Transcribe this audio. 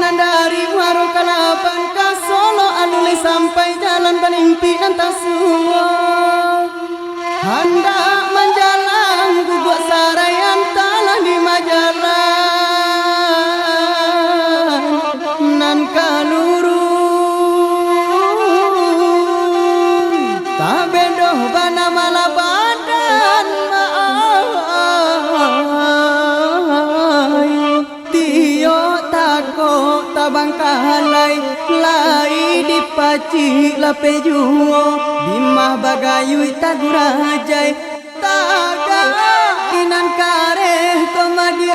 perjalanan dari Muaro Kalapan ke Solo Aluli sampai jalan penimpinan tak semua. Hendak menjalan guguk sarayan talah di majalah nan kaluru tak bedoh bana malah badan maayu tio tako tabang kalai lai dipaci lape juo dimah bagayui tagurajai taga inan kare komadi